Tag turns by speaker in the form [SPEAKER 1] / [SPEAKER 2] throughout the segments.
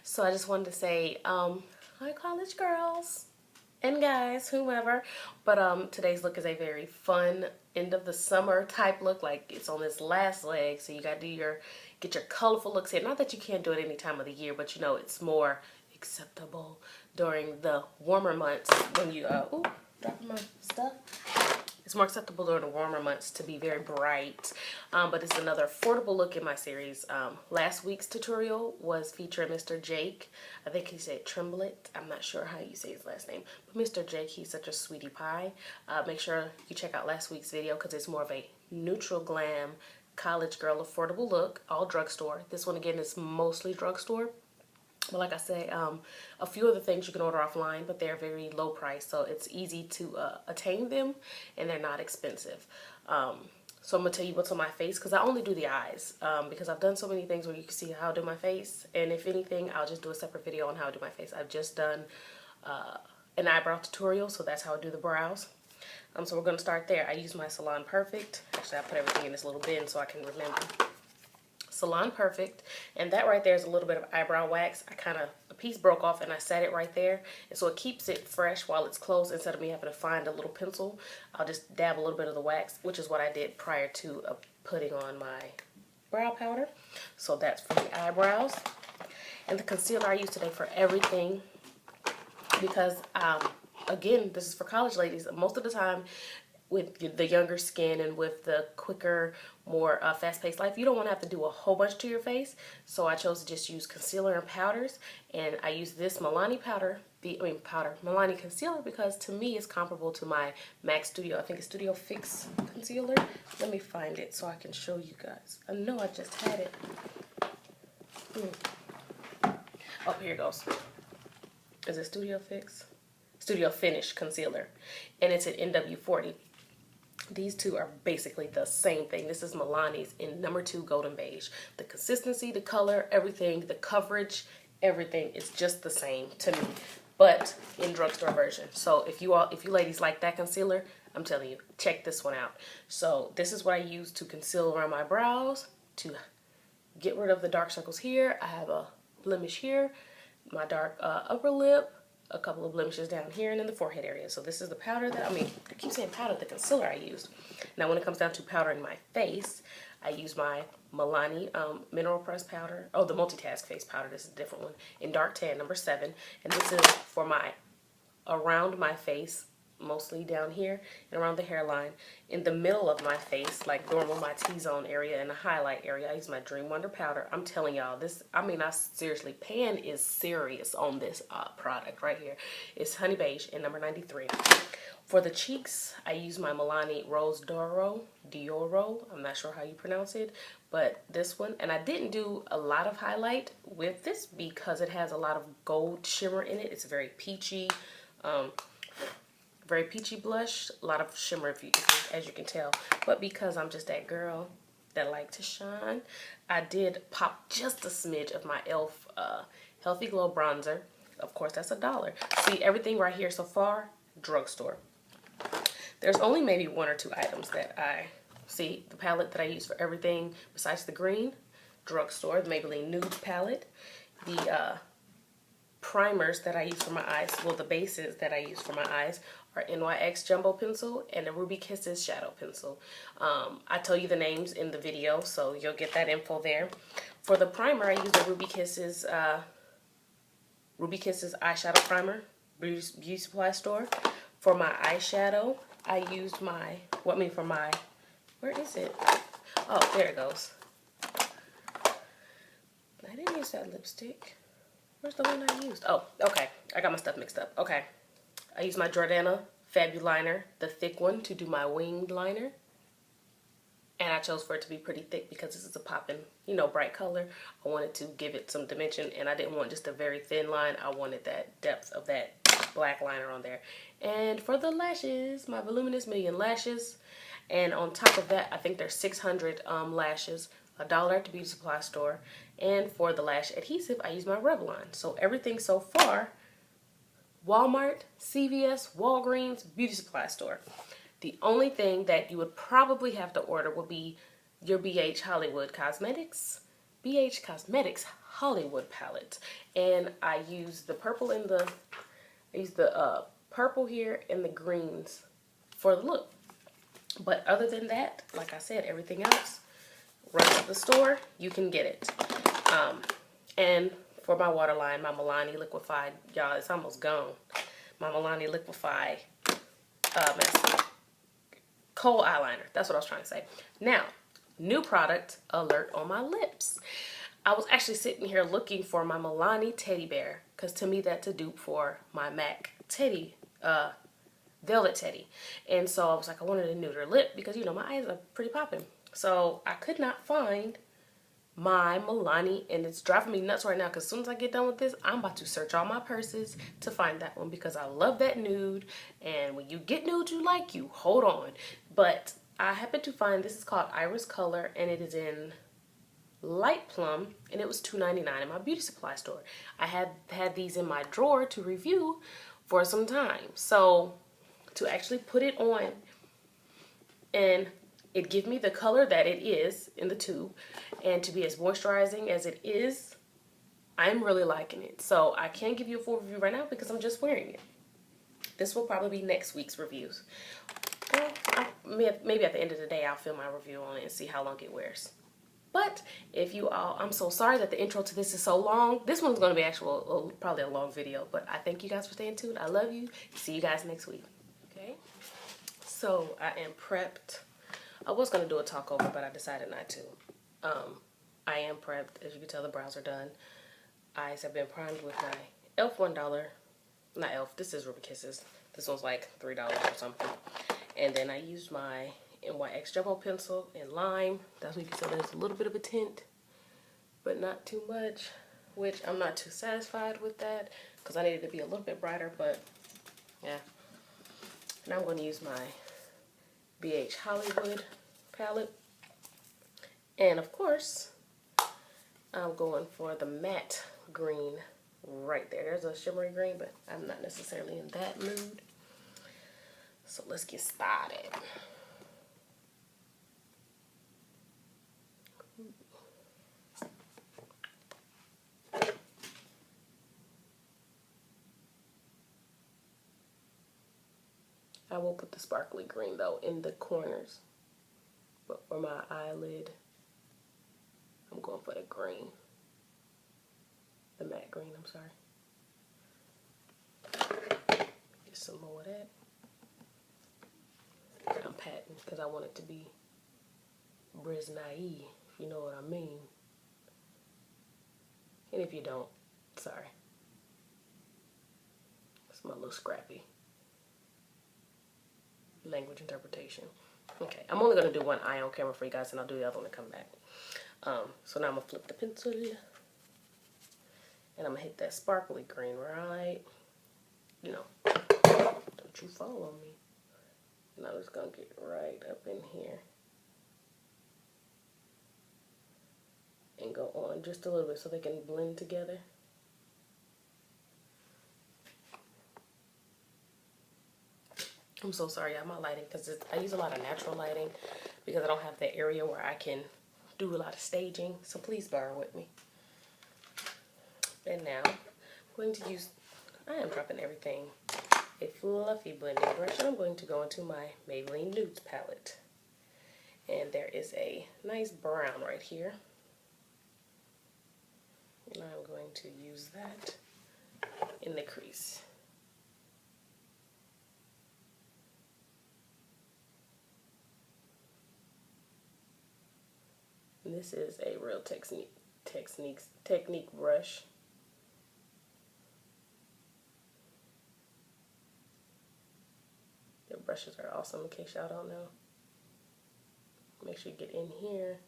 [SPEAKER 1] So I just wanted to say, hi college girls and guys, whomever. But today's look is a very fun end of the summer type look. Like it's on this last leg, so you gotta get your colorful looks in. Not that you can't do it any time of the year, but you know it's more acceptable during the warmer months when you ooh, dropping my stuff. It's more acceptable during the warmer months to be very bright, but it's another affordable look in my series. Last week's tutorial was featuring Mr. Jake. I think he said Tremblet. I'm not sure how you say his last name, but Mr. Jake, he's such a sweetie pie. Make sure you check out last week's video because it's more of a neutral glam college girl affordable look, all drugstore. This one again is mostly drugstore. But like I say, a few of the things you can order offline, but they're very low price, so it's easy to attain them, and they're not expensive. So I'm going to tell you what's on my face, because I only do the eyes, because I've done so many things where you can see how I do my face, and if anything, I'll just do a separate video on how I do my face. I've just done an eyebrow tutorial, so that's how I do the brows. So we're going to start there. I use my Salon Perfect. Actually, I put everything in this little bin so I can remember. Salon Perfect, and that right there is a little bit of eyebrow wax. A piece broke off and I set it right there, and so it keeps it fresh while it's closed. Instead of me having to find a little pencil, I'll just dab a little bit of the wax, which is what I did prior to putting on my brow powder. So that's for the eyebrows. And the concealer I use today for everything, because again, this is for college ladies. Most of the time with the younger skin and with the quicker, more fast-paced life, you don't want to have to do a whole bunch to your face. So I chose to just use concealer and powders, and I use this Milani Milani concealer, because to me it's comparable to my MAC Studio. I think it's Studio Fix concealer. Let me find it so I can show you guys. I know I just had it. Oh, here it goes. Is it Studio Fix? Studio Finish concealer, and it's an NW40. These two are basically the same thing. This is Milani's in number 2 Golden Beige. The consistency, the color, everything, the coverage, everything is just the same to me, but in drugstore version. So if you ladies like that concealer, I'm telling you, check this one out. So this is what I use to conceal around my brows, to get rid of the dark circles here. I have a blemish here, my dark upper lip, a couple of blemishes down here, and in the forehead area. So this is the powder that, I keep saying powder, the concealer I used. Now when it comes down to powdering my face, I use my Milani Mineral Press powder. Oh, the Multitask Face powder, this is a different one, in Dark Tan, number 7. And this is for around my face, mostly down here and around the hairline. In the middle of my face, like normal, my T-zone area and the highlight area, I use my Dream Wonder powder. I'm telling y'all, this, I seriously, Pan is serious on this product right here. It's Honey Beige in number 93. For the cheeks, I use my Milani Rose D'Oro. I'm not sure how you pronounce it, but this one. And I didn't do a lot of highlight with this because it has a lot of gold shimmer in it. It's very peachy, blush, a lot of shimmer, as you can tell. But because I'm just that girl that like to shine, I did pop just a smidge of my e.l.f. Healthy Glow bronzer. Of course, that's $1. See, everything right here so far, drugstore. There's only maybe 1 or 2 items that I see. The palette that I use for everything besides the green, drugstore. The Maybelline Nude palette. The primers that I use for my eyes, well, the bases that I use for my eyes are NYX Jumbo Pencil and the Ruby Kisses Shadow Pencil. I tell you the names in the video, so you'll get that info there. For the primer, I use the Ruby Kisses eyeshadow primer, Beauty Supply Store. For my eyeshadow, I used my, where is it? Oh, there it goes. I didn't use that lipstick. Where's the one I used? Oh, okay. I got my stuff mixed up. Okay. I use my Jordana Fabuliner, the thick one, to do my winged liner. And I chose for it to be pretty thick because this is a poppin', bright color. I wanted to give it some dimension, and I didn't want just a very thin line. I wanted that depth of that black liner on there. And for the lashes, my Voluminous Million Lashes. And on top of that, I think there's 600 lashes. $1 at the beauty supply store. And for the lash adhesive, I use my Revlon. So everything so far, Walmart, CVS, Walgreens, beauty supply store. The only thing that you would probably have to order would be your BH Hollywood Cosmetics. BH Cosmetics Hollywood palette. And I use the purple and the, purple here and the greens for the look. But other than that, like I said, everything else, run to the store, you can get it. And for my waterline, my Milani Liquify, y'all, it's almost gone. My Milani Liquify kohl eyeliner. That's what I was trying to say. Now, new product alert on my lips. I was actually sitting here looking for my Milani teddy bear, because to me that's a dupe for my MAC teddy, velvet teddy. And so I was like, I wanted a nuder lip because, you know, my eyes are pretty popping. So I could not find my Milani, and it's driving me nuts right now because as soon as I get done with this, I'm about to search all my purses to find that one because I love that nude. And when you get nude you like, you hold on. But I happen to find, this is called Iris Color, and it is in light plum, and it was $2.99 in my beauty supply store. I had these in my drawer to review for some time. So to actually put it on and it give me the color that it is in the tube, and to be as moisturizing as it is, I'm really liking it. So I can't give you a full review right now because I'm just wearing it. This will probably be next week's reviews. Well, maybe at the end of the day I'll film my review on it and see how long it wears. But if you all, I'm so sorry that the intro to this is so long. This one's going to be probably a long video, but I thank you guys for staying tuned. I love you. See you guys next week. Okay, so I am prepped. I was going to do a talk over, but I decided not to. I am prepped. As you can tell, the brows are done. Eyes have been primed with my e.l.f. $1. Not e.l.f., this is Ruby Kisses. This one's like $3 or something. And then I used my NYX Jumbo Pencil in Lime. That's what you can tell there's a little bit of a tint, but not too much, which I'm not too satisfied with that because I needed to be a little bit brighter, but yeah. And I'm going to use my Beige Hollywood palette. And of course, I'm going for the matte green right there. There's a shimmery green, but I'm not necessarily in that mood. So let's get started. I will put the sparkly green though in the corners, but for my eyelid, I'm going for the green, the matte green, I'm sorry. Get some more of that. I'm patting because I want it to be Brisnae, if you know what I mean. And if you don't, sorry. It's my little scrappy language interpretation. Okay, I'm only going to do one eye on camera for you guys, and I'll do the other one and come back. So now I'm going to flip the pencil, and I'm going to hit that sparkly green right, you know, don't you fall on me. And I'm just going to get right up in here and go on just a little bit so they can blend together. I'm so sorry, y'all, my lighting, because I use a lot of natural lighting because I don't have the area where I can do a lot of staging, so please bear with me. And now I'm going to use, I am dropping everything, a fluffy blending brush, and I'm going to go into my Maybelline Nudes palette. And there is a nice brown right here. And I'm going to use that in the crease. And this is a real technique brush. Their brushes are awesome, in case y'all don't know. Make sure you get in here.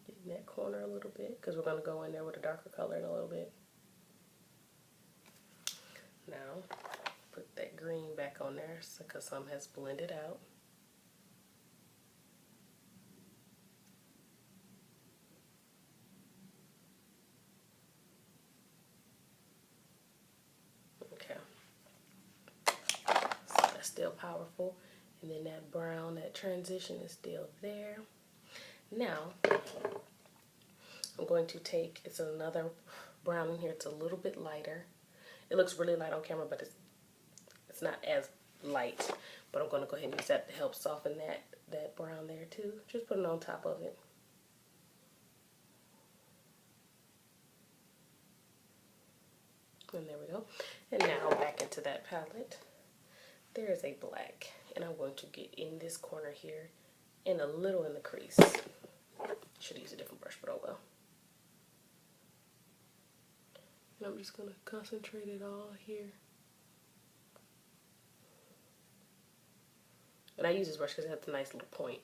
[SPEAKER 1] Get in that corner a little bit, because we're going to go in there with a darker color in a little bit. Now, put that green back on there because some has blended out. Okay. So that's still powerful. And then that brown, that transition is still there. Now, I'm going to take, it's another brown in here. It's a little bit lighter. It looks really light on camera, but it's not as light. But I'm going to go ahead and use that to help soften that brown there too. Just put it on top of it. And there we go. And now back into that palette. There is a black. And I'm going to get in this corner here and a little in the crease. Should use a different brush, but oh well. And I'm just going to concentrate it all here. And I use this brush because it has a nice little point.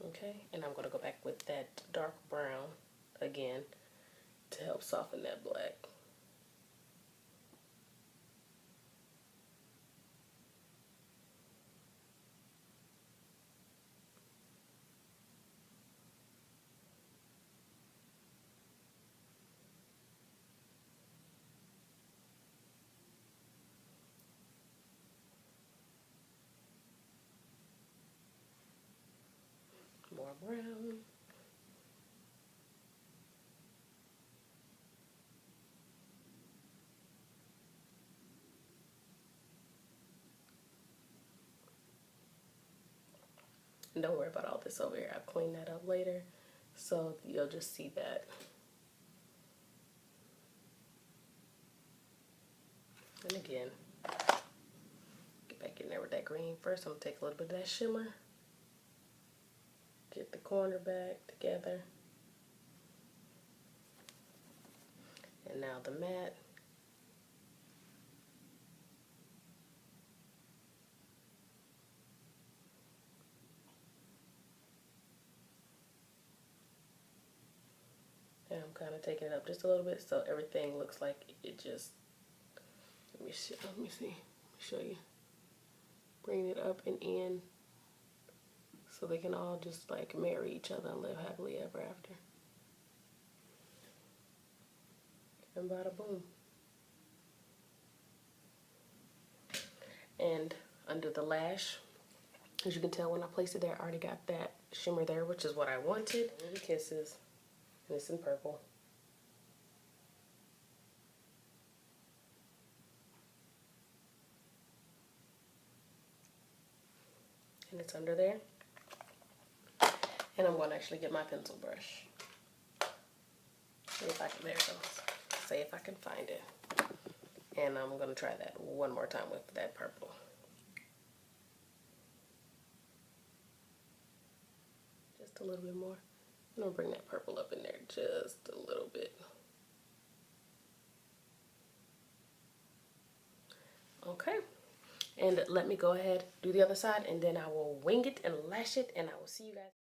[SPEAKER 1] Okay, and I'm going to go back with that dark brown again to help soften that black. More brown. And don't worry about all this over here. I'll clean that up later. So you'll just see that. And again, get back in there with that green first. I'm going to take a little bit of that shimmer. Get the corner back together. And now the matte. And I'm kind of taking it up just a little bit so everything looks like it just, let me see, let me show you. Bring it up and in so they can all just like marry each other and live happily ever after. And bada boom. And under the lash, as you can tell when I placed it there, I already got that shimmer there, which is what I wanted. And Kisses, and it's in purple. And it's under there. And I'm going to actually get my pencil brush. See if I can, there it goes. See if I can find it. And I'm going to try that one more time with that purple. Just a little bit more. I'm going to bring that purple up in there just a little bit. Okay. And let me go ahead, do the other side, and then I will wing it and lash it, and I will see you guys.